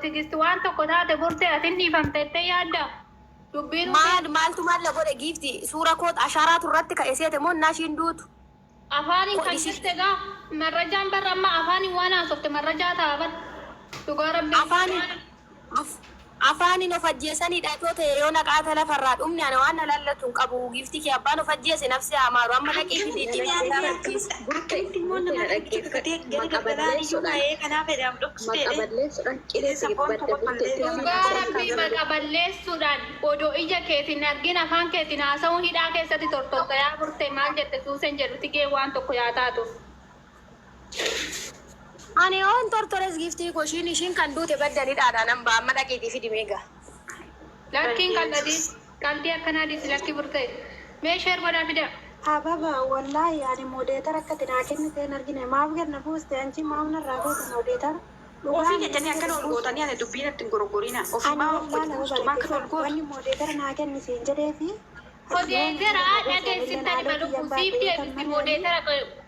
tigisti waan tokko taate burtee atin dhiifamteettee yaadda. Dubbiin maaltu maal la godhe giifti suura koot asharaatu irratti ka'e seete moo naashiin duutu. Afaanin kan jirte gaa marrajaan barra amma afaanin waan haasofte marrajaa taaban dhugaa rabbi. Afaanin of ajjeesaniidha yoo ta'e yoo naqaata lafarraa dhumne ana waan na lallatu hin qabu giifti kee abbaan of ajjeese nafsi amaaru amma dhaqee fidee maqaballeessuudhaan odoo ija keetiin argin afaan keetiin haasa'uu hidhaa keessatti tortortayaa burte maal jette suusen jedhuti gee waan tokko yaa taatu. Ani on tortores giftii ko ishiin kan duute baddaniidhaan amma amma dhaqeetii fidi meegaa. Lakkiin qalbii akkanaa dhiisi lakki burte meeshaa godhaa fida. Ababa wallahi ani modeetara akka tinaa kennite hin argine maaf ganna buuste anchi maaf narraa goota modeetara. Ofii jettanii akkana ol gootanii ani dubbiin ittiin gorogoriina. Ofii maa ol gootanii akka ol gootu. Wanni modeetara naa kennisiin jedheefi. Modeetara dhageessitani badhuufiif deebisti modeetara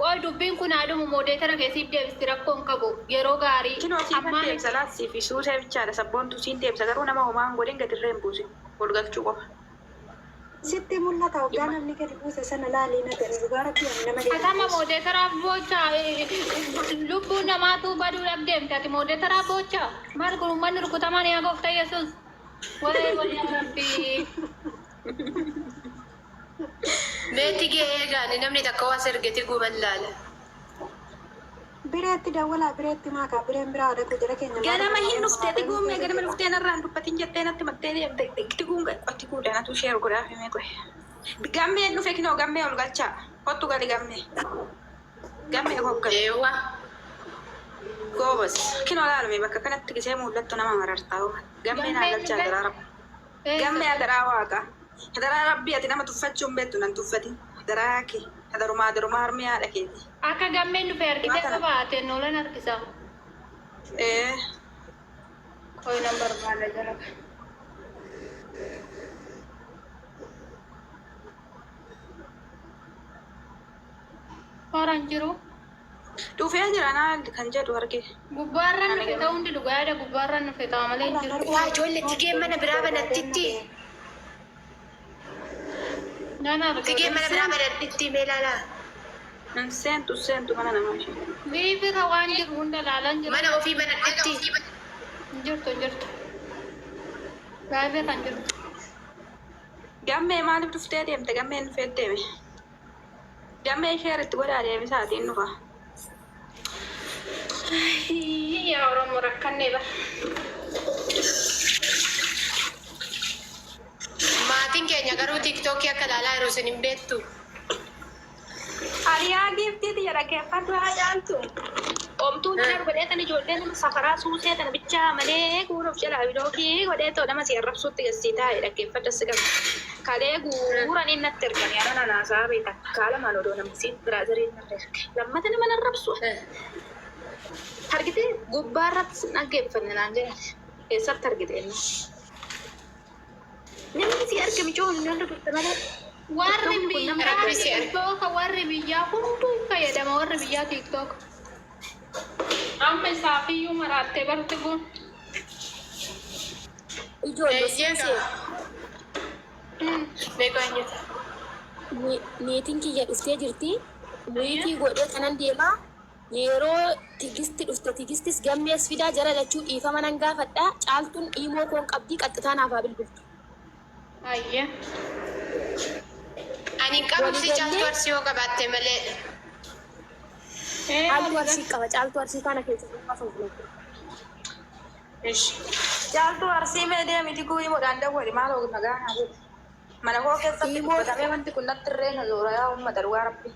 qoy dubbiin kun haadhumu modeetara keessiif deebisti rakkoon qabu yeroo gaarii. Kinoo siifan deebisa laatsii fi suusee bichaadha sabboontu siin deebisa garuu nama homaa hin godhin gadirree hin buusin ol galchuu qofa. Sitti mul'ata hoggaa namni gadi buuse sana laalii na gadi dhugaa rabbii ani nama deema. Atama modeetaraaf bocha lubbuu namaatu baduu dhabdeemti ati modeetaraaf bocha maal kun uummanni rukutamaan yaa gooftaa Yesuus. Walee rabbii. Meetii gee eegaan namni takka waa sergeti guman laala. Bireetti dawwalaa bireetti maakaa bireen biraa dhaqu jira keenya. Ganama hin dhufteeti guumee ganama dhuftee narraan dubbatiin jettee natti mattee deemte itti guunga qotti kuudhanatu sheeru godhaaf himee qoe. Gammeen dhufe kinoo gammee ol galchaa kottu gali gammee. Gammee hoggaa. Eewwa. Goobas kinoo laalume bakka kanatti gisee mul'attu nama marartaa gammee naa galchaa garaa rabu. Gammee adaraa waaqa. Adaraa rabbii ati nama tuffachuun beektu nan tuffati. Adaraa kee adarumaa harmee haadha keeti. Akka gammeen dhufe argitee qabaate noolan harkisa. Koi nan barbaada jala. Orang jiru. Dhufee jira naa kan jedhu arge. Gubbaarran dhufe ta'uu hundi dhugaadha gubbaarran dhufe ta'a malee hin jiru. Waa ijoolletti gee mana biraa banattitti. Tigee mana biraa banattitti meelaalaa. Seentu mana namaa ishee. Biifira waan jiru hunda laalan jiru. Mana ofii banattitti. Jirtu. Baay'ee kan jirtu. Gammee maaliif dhuftee deemte gammeen dhufee deeme. Gammee ishee irratti godhaa deebisaatiin dhufa. Yaa Oromoo rakkannee bara. Maatiin keenya garuu tiiktookii akka laalaa yeroo isin hin beektu. Ariyaa giiftiiti jedha keeffatu haa jaaltu. Omtuun jiru godhee tan ijoollee nama safaraa suusee tana bichaa malee guuruuf jalaa bidookii godhee too nama si arrabsuutti gassii taa'e dhaggeeffadha si qabu. Kalee guuran inni natti erganii ana nanaasaa beeka kaala maal odoo namni si biraazariin narra erge. Lammata nama narrabsu. Argitee gubbaarratti dhaggeeffanne naan jedhan eessatti argite inni. Namni si argame coon nama dubbatta malee. Warri biyyaa TikTok warri biyyaa hunduu fayyadama warri biyyaa TikTok. Amma isaafiyyuu maraattee barti kun. Ijoollee siisee. Beekaa hin jirtu. Niitiin kiyya dhuftee jirti. Niitii godhee kanan deemaa. Yeroo tigisti dhufte tigistis gammees fidaa jara lachuu dhiifama nan gaafadhaa. Caaltuun dhiimoo koon qabdii qaxxitaa naaf haa bilbiltu. Ayya. Ani qabsi caaltuu arsii yoo qabaatte malee. Caaltuu arsii qaba caaltuu arsii kana keessatti qafa gurgurta. Caaltuu arsii mee deemiti kuwii modaan dawwali maal ogu nagaa haa godhu. Mana koo keessatti godhamee wanti kun natti irree na zoora yaa uummata dhugaa rabbi.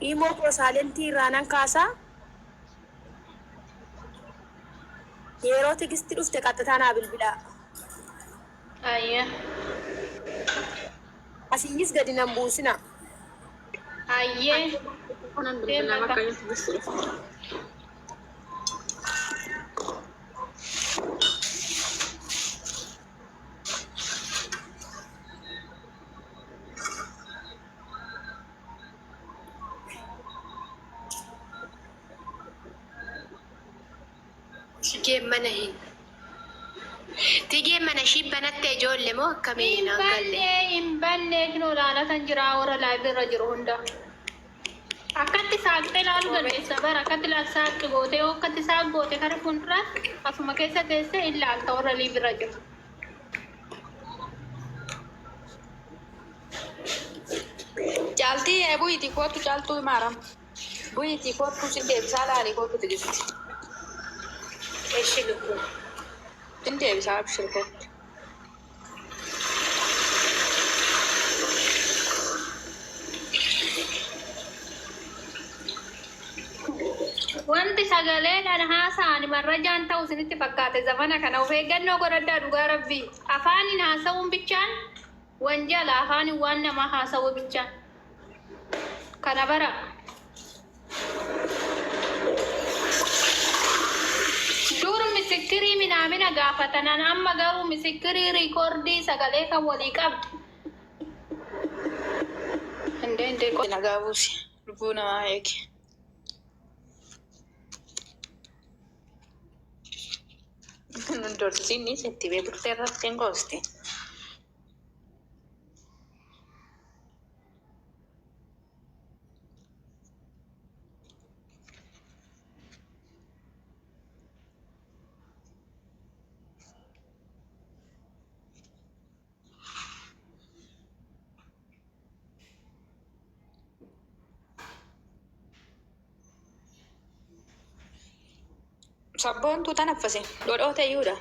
Dhiimoo koo saalentii irraa nan kaasaa. Yeroo tigisti dhufte qaxxitaa naa bilbilaa. Ayya. Asiinis gadi nan buusina. Ayyee. Tigeen mana hin. Tigeen mana shibbanatte ijoollee moo akkamiin galle? Hin banne kinoo laalatan jira warra laayibirra jiru hunda. Akkatti saaqxee ilaaluu dandeessa bara akkatti saaqxi gootee yoo akkatti saaq goote kara fuulduraatti asuma keessa teessee ilaalta warra laayibirra jiru. Caaltii bu'iitii kootu caaltuu maaram. Bu'iitii kootu si deebisaa laalii kootu tigisti. Eeshi lubbuu. Sin deebisaa abshir kootu. Wanti sagaleedhaan haasa'an marrajaan ta'u isinitti fakkaate zamana kana of eeggannoo godhadhaa dhugaa rabbii. Afaanin haasa'uun bichaan wanjala afaanin waan namaa haasa'uu bichaan. Kana bara. Dur misikirii minaamina gaafatanan amma garuu misikirii riikoordii sagalee kan walii qabdu. Hindee nagaa buusi. Lubbuu namaa eegi. Dorsiin setti beekurtee irratti hin goosti. Sabboon tu tanaffase dhodhoota iyyuudha.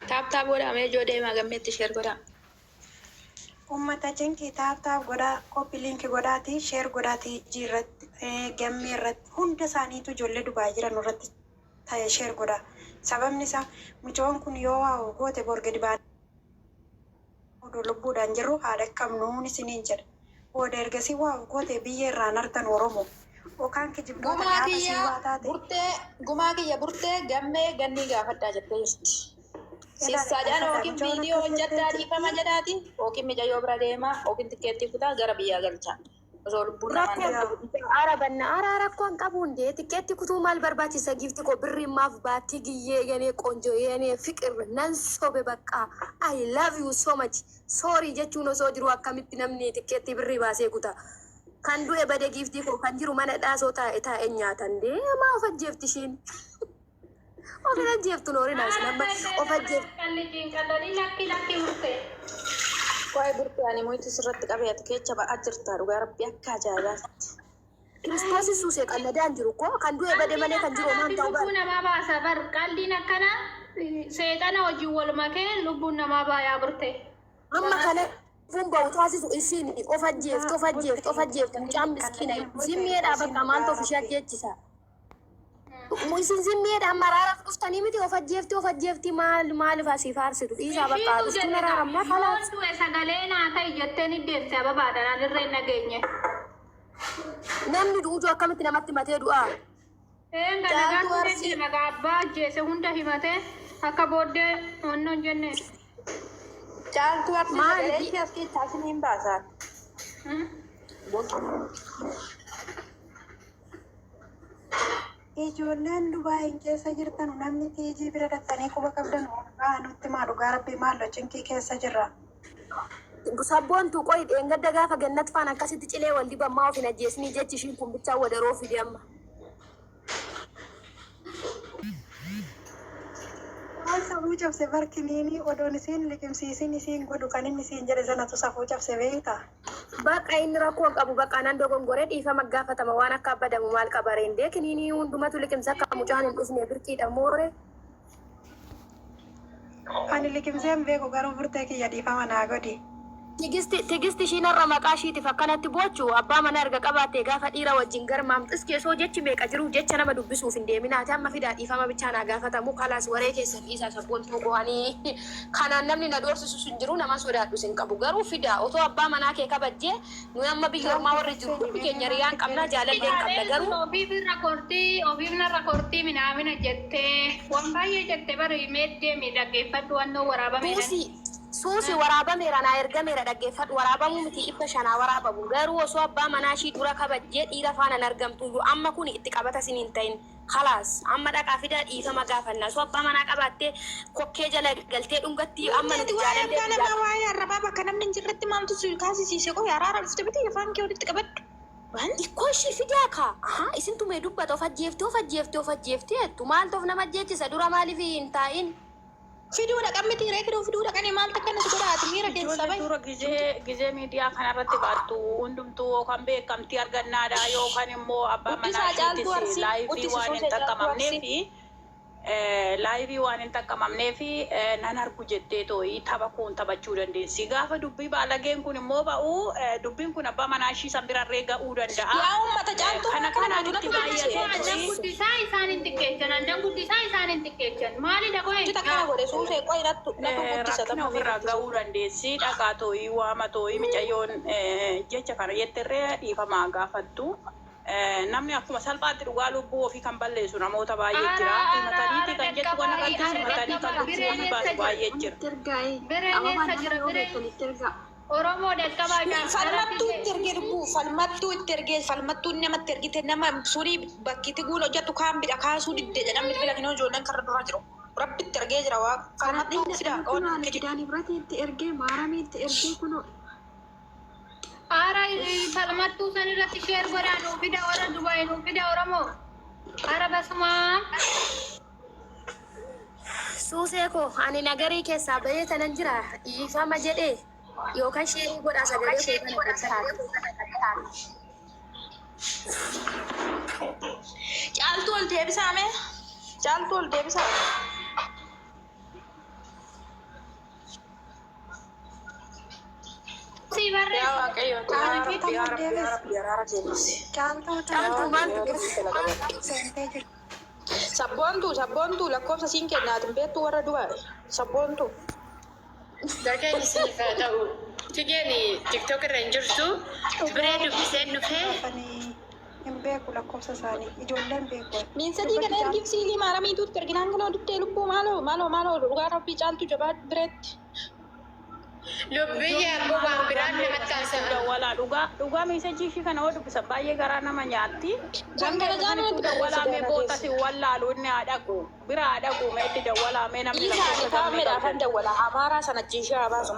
Taap godhamee ijoo deemaa gammeetti sheer godhaa. Uummata cinqii taap godhaa koppii linkii godhaati sheer godhaati jirratti gammee irratti hunda isaaniitu ijoollee Dubaay jiran irratti ta'e sheer godhaa. Sababni isaa mucoon kun yoo waa goote borga dibaan oduu lubbuudhaan jirru haadha qabnuun isiniin jedha. Booda ergasii waa goote biyya irraan artan Oromoo. Okaan kijibdoota gaafa siwaa taate. Gumaa kiyya burtee gammee gannii gaafadhaa jettee jirti. Sissaadhaan yookiin viidiyoo hojjaddaa dhiifama jedhaati yookiin mijayyoo bira deemaa yookiin tikkeettii kutaa gara biyyaa galchaa. Osoo lubbuun Ara rakkoon qabu hundee tikkeetti kutuu maal barbaachisa gifti koo birrii maaf baatti giyyee ganee qoonjoo ganee fiqir nan sobe bakka I love you so much. Sorry jechuun osoo jiru akkamitti namni tikkeetti birrii baasee kutaa. Kan du'e bade giftii koo kan jiru mana dhaasoo taa'e nyaatan deemaa of ajjeefti ishiin. Of hin ajjeeftu noori naas nama of ajjeefti. Lakki murtee. Waa'ee burtee ani mo'itti sirratti qabeetu keessa ba'aa jirta dhugaa rabbi akka ajaa'ibaatti. Kiristoos suusee qalladaan jiru koo kan du'e bade malee kan jiru maan ta'u Lubbuu namaa baasa bar qalliin akkana seexana wajjin wal makee lubbuun namaa baayaa burtee. amma kana Fumba utasisu isini ofajjeftu mucaan miskiina zimmiidha bakka maaltu ofishee jechisa. Isin zimmiidha maraaraaf dhuftanii miti ofajjefti maaliif asii faarsitu dhiisaa bakka dhuftuun araaramna kalaas. Sagalee naa ta'e jetteen iddeemte ababaadhaan irra hin nageenye. Namni du'uutu akkamitti namatti matee du'aa? Nagaa abbaa ajjeese hunda himatee akka booddee onnoo hin jenne. Caaltuu maaliif as keessaa isiniin baasaa? Ijoolleen Dubaay keessa jirtan namni tiijii bira dhattanii quba qabdan nutti maa dhugaa rabbii maallo cinkii keessa jirra. Sabboon tu qoy dheengadda gaafa gannat faan akkasitti cilee wal dibammaa of hin ajjeesnii jechi ishiin kun bichaa wadaroo fidi amma. Safuu cabse barkiniini odoon isiin liqimsiisin isiin godhu kan inni isiin jedhe sanatu safuu cabse beekta. Bakka inni rakkoo qabu bakka nan dogongoree dhiifama gaafatama waan akka abbadamu maal qabareen deekiniini hundumatu liqimsa akka mucaan hin dhufne birqiidha moore. Ani liqimseen beeku garuu furtee kiyya dhiifama naa godhi. Tigisti ishiinarra maqaa ishiitiif akkanatti bochu abbaa mana erga qabaatee gaafa dhiira wajjin garmaamxis keessoo jechi meeqa jiru jecha nama dubbisuuf hin deeminaati amma fidaa dhiifama bichaa naa gaafatamu kalaas waree keessa dhiisaa sabboon tokkoanii kanaan namni na doorsisus hin jiru nama sodaadhus hin qabu garuu fidaa otoo abbaa manaa kee kabajjee nu amma biyya ormaa warri jiru hundi keenya riyaan qabna jaalallee qabna garuu. Ofiif narra kortii minaamina jettee waan baay'ee jettee bari meeddee miidhaggeeffadhu wannoo waraabame. Suusi waraabame ranaa ergameera dhaggeeffadhu waraabamuu miti 500 waraabamu garuu osoo abbaa manaa ishii dura kabajjee dhiira faana argamtu amma kun itti qabata siniin ta'in خلاص أما داك عفيدا إيفا ما قافلنا سو أبا ما ناقباتي كوكي جلا قلتي دونغتي أما نتجارن دي أنا ما واعي الربابة كنا من جرت ما أنتو كاسي سيسيكو يا رارا استبتي يفهم كيف تكبر إيكوشي فيدياكا إسن تومي دوبا توفجيفتي تومال توفنا مجيتي سدورا مالي في إنتاين فيديو لك أمي تيري كده فيديو لك أنا ما أنتكنا سكورا أتميرا دين سباي dura gizee miidiyaa kanarratti baattu hundumtuu kan beekamtii argannaadha yookaan immoo abbaa manaatis laayivii waan hin xaqqamamnee fi laayivii waan hin xaqqamamnee fi nan argu jettee tooyi tapha kun taphachuu dandeessi. Gaafa dubbii baalageen kun immoo ba'u dubbiin kun abbaa manaashii san birarree ga'uu danda'a. Yaa uummata caaltuu kana kanaanitti baay'atee Annan guddisaa isaanin xiqqeechan maali dhaqoo hin Kita kana godhe suusee qoy nattu guddisa rakkina ofirraa ga'uu dandeessi. Dhaqaa tooyi waama tooyi micayyoon jecha kana jettirree dhiifamaa gaafattu. Namni akkuma salphaatti dhugaa lubbuu ofii kan balleessu namoota baay'ee jira. Mataniiti kan jettu kana qalbiin matanii kan lubbuu baasu baay'ee jira. bireen eessa jira bireen Oromoo dhaqqabaa falmattuu itti ergee falmattuu namatti ergite nama surii bakkiti guula hojjetu kaan bidha kaasuu didde jedhamni bila kinoo ijoolleen karra dura jiru. Rabbitti ergee jira waa falmattuu fida oon Kidani berarti itti ergee maarami itti ergee kuno Ara falmattuu san irratti sheer godhaa nuu fida warra Dubaay nuu fida Oromoo. Ara basumaa. Suuseeko ani nagarii keessaa bahee tanan jira dhiifama jedhee yookaan sheerii godhaa sagalee caaltuu ol deebisaame caaltuu ol deebisaame. Si barre. Yaa waaqayyo sabboontuu lakkoofsa siin kennaatiin beektu warra Dubaay sabboontuu. Dargaggeessi siif haa ta'u. Tigeen TikTok irra hin jirtu. Biree dubbiseen dhufee. Hin beeku lakkoofsa isaanii ijoolleen beeku. Miinsadii kana ergiif siilii maaramiituutti erginaan kana duttee lubbuu maaloo dhugaa rabbii caaltuu jabaa bireetti. Lubbii yaaboo waan biraan namatti haasa'u. Walaa dhugaa miisajii fi kana hoo dubbisan baay'ee garaa nama nyaatti. Gangara jaanatti Dawwalaa mee bootasi wallaalu inni haa dhaqu bira haa dhaqu meetti dawwalaa mee namni Isaanii taa'ameedhaaf hin dawwala. Amaaraa sana jiishee haa baasu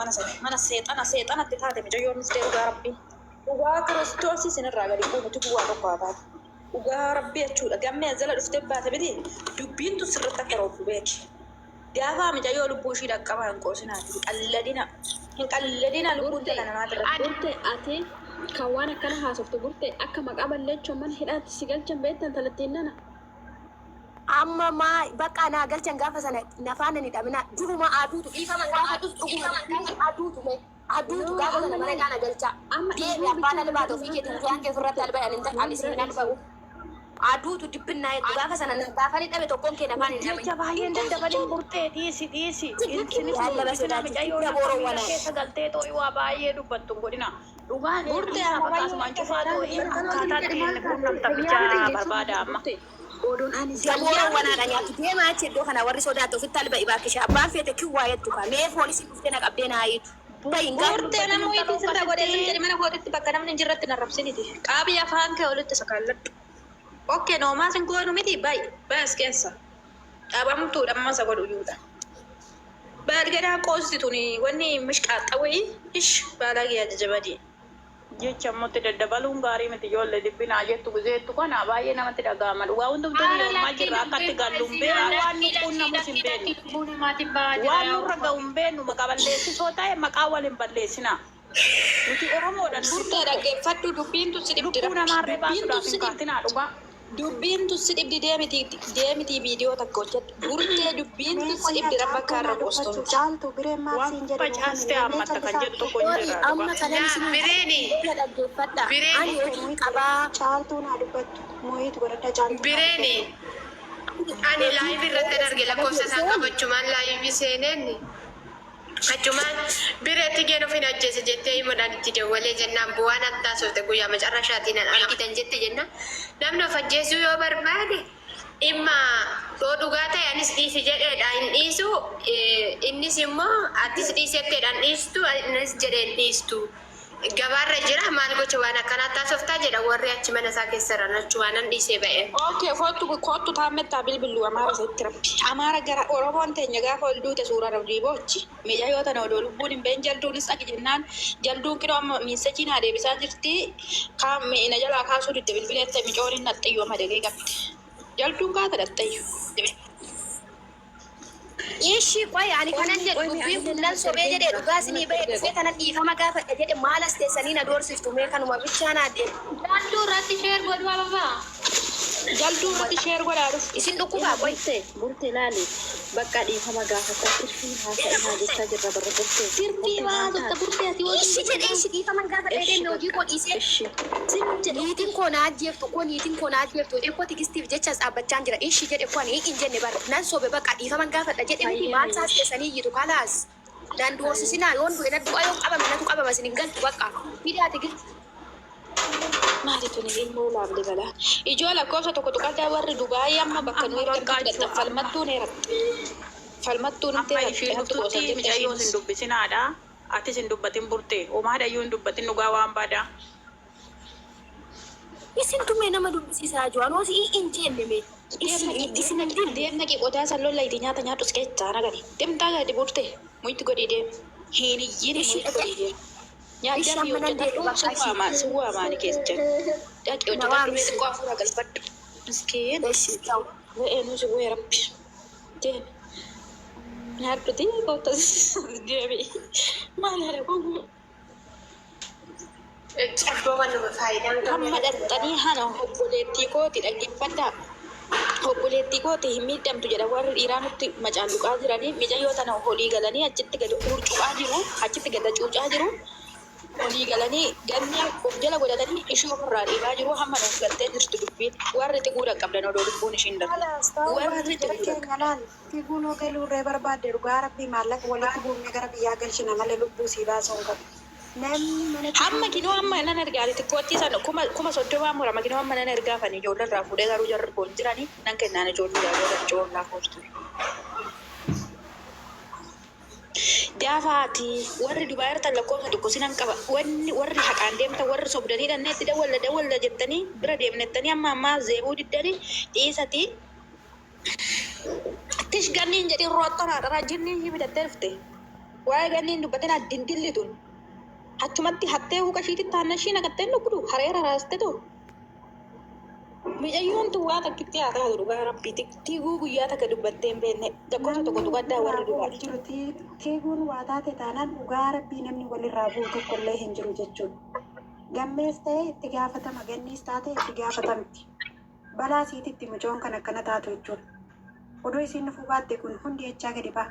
mana seexanatti taate mucayyoon dhuftee dhugaa rabbii. Dhugaa kiristoosii sinirraa gadi bu'u nuti bu'aa tokko haa taate. Dhugaa rabbii jechuudha. Gammee jala dhuftee baate biti dubbiintu sirriitti akka roobbu beeki. Gaafa mucayyoo lubbuu ishii dhaqqabaa hin qoosinaati. Hin qalladina lubbuun dhala namaati irratti. Burte ati kan waan akkana haasoftu burte akka maqaa balleechoo mana hidhaatti si galchan beektan talattiin nana. amma maa bakka naa galchan gaafa sana nafaan ni dhabina duruma aduutu dhiifama gaafa dhuguma aduutu gaafa sana mana kana galcha Amma deebi abbaan albaatu fi keetiin tuyaan kee furratti albayan hin ta'an isin alba'u aduutu dibbinaa jedhu gaafa sana gaafa ni dhabe tokkoon kee nafaan hin jecha baay'een daddabalin burtee dhiisi isinis dubbisina mucayyoo lafa keessa galtee too'i waa baay'ee dubbattu godhina dhugaan Burtee akkasumaan cufaa too'i akkaataa ittiin quunnamta bichaa barbaada amma. oduun ani si Gamoora wanaadha nyaatu deemaa achi iddoo kana warri sodaatu ofitti alba'i baakisha abbaan feete kiwwaa jettu ka mee poolisii dhuftee na qabdee naa hiitu. Burtee nama wiitii sirraa godhee jedhe mana kootitti bakka namni hin jirretti na rabsiniti. Qaabii afaan kee olitti sakaalladhu. Okkee noomaa sin goonu miti baay'as keessa. Dhaabamtuu dhammaasa godhu yuudha. Baadgadaa qoosituni wanni mishqaaxa wayii ish baalagee ajajabadii. Jecha ammoo daddabaluun gaarii miti ijoollee dhibbinaa jettu guzeettu kana baay'ee namatti dhaga'ama dhugaa hundumtuu yoommaa jirra akkatti galluun beekaa waan nu quunnamus hin beeknu waan nurra ga'u hin beeknu maqaa balleessisoo ta'e maqaa wal hin balleessina nuti oromoodhaan Burtee dhaggeeffadhu dubbiintu si dhibdi. lubbuu namaarree baasuudhaaf hin kaatinaa dhugaa. Dubbiintu si dhibdi deemiti viidiyoo takka hojjetu. Burtee dubbiintu si dhibdi rabba kaarra qoostuu. Caaltuu bireen maal siin Waan jedhu facaastee hammata kan jettu tokko hin jirra Amma kana isin Bireeni. dhaggeeffadha. Bireeni. Ani hojii qabaa. caaltuu naa dubbattu mooyitu godhadha caaltuu. Bireeni. Ani laayivii irratti arge lakkoofsa isaa qabachumaan laayivii seeneenni. Achumaan bireetti geen ofiin ajjeese jettee himuudhaan itti dawwalee jennaan bu'aan attaa soofte guyyaa macarrashaatiin argitan jette jenna. Namni of ajjeesuu yoo barbaade dhimma yoo dhugaa ta'e anis dhiisi jedheedha hin dhiisu innis immoo attis dhiisetteedhaan dhiistu innis jedheen dhiistu. gabaarra jira maal gocha waan akkanaa taasoftaa jedha warri achi mana isaa keessa ranachuu waan dhiisee ba'e. Okay, kottu taamettaa bilbiluu Amaara seetti rabbi. Amaara gara Oromoon teenya gaafa ol duute suuraa rabbii boochi. Meeshaa yoo ta'an odoo lubbuun hin been jalduunis akka jennaan jalduun kidoo amma miisachiin haa deebisaa jirti. Kaan miina jalaa kaasuu didde bilbileetta micoon hin naxxiyyoo madagee qabdi. Jalduun kaata dhaxxayyu. Ishi qoy ani kanan jedhu dubbiin kunnan sobee jedhee dhugaasinii bahee dhufee kana dhiifama gaafadha jedhe maal as teessanii na doorsiftu mee kanuma bichaa naa deemu. Jalduu irratti sheer godhu ababaa. Jalduu irratti sheer godhaadhuf. Isin dhukkubaa qoy. Burtee laali bakka dhiifama gaafataa tirfii haasa'inaa jechaa jirra barra burtee. Tirfii baasota burtee ati wajjin. Ishi jedhee ishi dhiifama gaafadha deemee hojii koo dhiisee. Niitiin koo na ajjeeftu koo niitiin koo na ajjeeftu dhibbo tigistiif jechas dhaabbachaan jira. Ishi jedhe koo ani hin jenne bara nan sobe bakka dhiifama gaafadha jedhe miti maal saas keessanii iyyitu kalaas. Dandoorsisina yoon du'e na du'a yoo qabame natu qabama isin hin galtu bakka. Miidhaa tigirti. Maalitu ni ilmoo laafle galaa. Ijoo lakkoofsa tokko tuqataa warri Dubaayii amma bakka nuyi rakkaadha falmattuu ni rakka. Falmattuu ni Amma isheen dhuftutti micayyoo sin dubbisinaadha. Ati sin dubbatin burtee. Homaadha iyyuu hin dubbatin dhugaa waan baadaa. Isin tumee nama dubbisiisaa jiru anoo si hin jenne mee. Isin hin deemna qotaa san lolla itti nyaata nyaatus keessaa nagani. Deemtaa gadi burtee muitti godhii deeme. Hin iyyine muitti godhii deeme. Nyaata yoo hojjetan suwaa maani keessa jiru. Dhaqee hojjetan dhumee xiqqoo hafuura galfadhu. Miskeen. Re'ee nuti bu'ee rabbi. Deeme. Nyaadhuti kottas deeme. Maal haa kun? Hamma dhaqxanii hana obboleettii kooti dhaggeeffadhaa. Obboleettii kooti hin miidhamtu jedha warri dhiiraa nutti macaalluqaa jiranii mijayyoo tana holii galanii achitti gada cuucaa jiru achitti gada cuucaa jiru holii galanii ganni of jala godhatanii ishee ofirraa dhiibaa jiru hamma nuuf galtee jirtu dubbiin warri xiqquu dhaqqabdan odoo lubbuun ishiin darbu warri Tiguun ogeelurree barbaadde dhugaa rabbii maallaqa walitti buufnee gara biyyaa galchina malee lubbuu sii baasuu hin qabu. Hamma kinoo hamma nan ergaa xiqqootti san kuma soddoma mura makinoo hamma nan ergaa fani ijoollee irraa fuudhee garuu jarri boon jiranii nan kennaan ijoollee yaa ijoollee koortu. Daafaati warri Dubaayii irratti lakkoofsa tokko sinan qaba warri haqaan deemta warri sobdanii dhanneetti dawwalla jettanii bira deemnettanii amma zeebuu diddanii dhiisati. Tish ganniin jedhin roottonaadha raajinni hibitattee dhufte waa'ee ganniin dubbateen addin dillitun. Achumatti hattee huka shiitti taannashii naqattee nugdu hareera raaste too. Mijayyoon tuwwaa takkitti haa taatu dhugaa rabbii tiiguu guyyaa takka dubbattee hin beekne lakkoofsa tokko tuqaddaa warri Dubaayii. Tiiguun waa taate taanaan dhugaa rabbii namni walirraa bu'u tokkollee hin jiru jechuudha. Gammees ta'e itti gaafatama ganniis taate itti gaafatamti. Balaa siititti mijoon kan akkana taatu jechuudha. Oduu isiin dhufuu baatte kun hundi jechaa gadi ba'a.